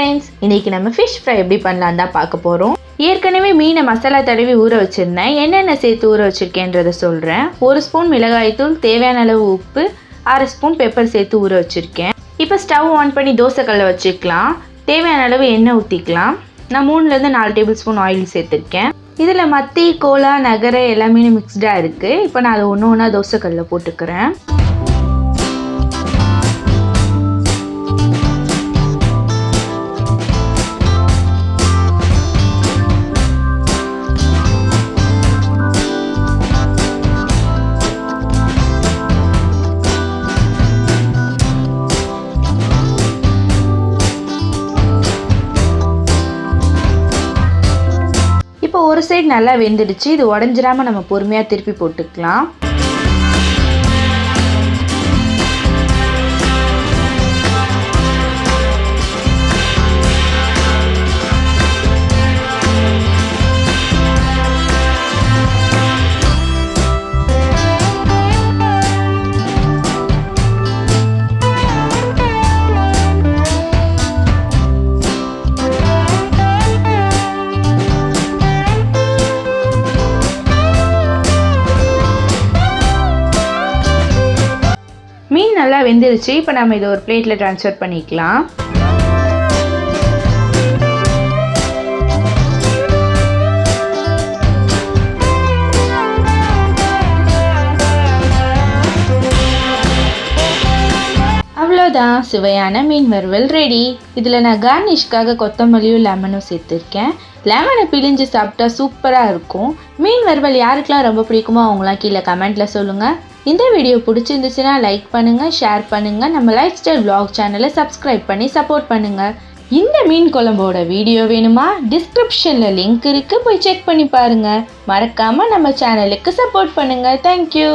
Friends, இன்னைக்கு நம்ம fish fry எப்படி பண்ணலாம் தான் பார்க்க போகிறோம். ஏற்கனவே மீனை மசாலா தடவி ஊற வச்சுருந்தேன். என்னென்ன சேர்த்து ஊற வச்சுருக்கேன்றதை சொல்கிறேன். 1 ஸ்பூன் மிளகாய்த்தூள், தேவையான அளவு உப்பு, 1/2 ஸ்பூன் பெப்பர் சேர்த்து ஊற வச்சுருக்கேன். இப்போ ஸ்டவ் ஆன் பண்ணி தோசைக்கல்லை வச்சுக்கலாம். தேவையான அளவு எண்ணெய் ஊற்றிக்கலாம். நான் 3லேருந்து 4 டேபிள் ஸ்பூன் ஆயில் சேர்த்துருக்கேன். இதில் மத்தி, கோலா, நகரை எல்லாமே மிக்ஸ்டாக இருக்குது. இப்போ நான் அதை ஒன்று ஒன்றா தோசைக்கல்லில் போட்டுக்கிறேன். இப்போ ஒரு சைடு நல்லா வெந்துடுச்சு. இது உடஞ்சிராமல் நம்ம பொறுமையாக திருப்பி போட்டுக்கலாம். மீன் நல்லா வெந்துருச்சு. இப்போ நம்ம இதை ஒரு பிளேட்டில் ட்ரான்ஸ்ஃபர் பண்ணிக்கலாம். அவ்வளோதான், சுவையான மீன் வறுவல் ரெடி. இதில் நான் கார்னிஷ்காக கொத்தமல்லியும் லெமனும் சேர்த்துருக்கேன். லெமனை பிழிஞ்சு சாப்பிட்டா சூப்பராக இருக்கும். மீன் வறுவல் யாருக்கெல்லாம் ரொம்ப பிடிக்குமோ அவங்களாம் கீழே கமெண்ட்டில் சொல்லுங்கள். இந்த வீடியோ பிடிச்சிருந்துச்சுன்னா லைக் பண்ணுங்கள், ஷேர் பண்ணுங்கள். நம்ம லைஃப் ஸ்டைல் vlog சேனலை சப்ஸ்கிரைப் பண்ணி சப்போர்ட் பண்ணுங்கள். இந்த மீன் குழம்போட வீடியோ வேணுமா? டிஸ்கிரிப்ஷனில் லிங்க் இருக்குது, போய் செக் பண்ணி பாருங்கள். மறக்காமல் நம்ம சேனலுக்கு சப்போர்ட் பண்ணுங்கள். தேங்க்யூ.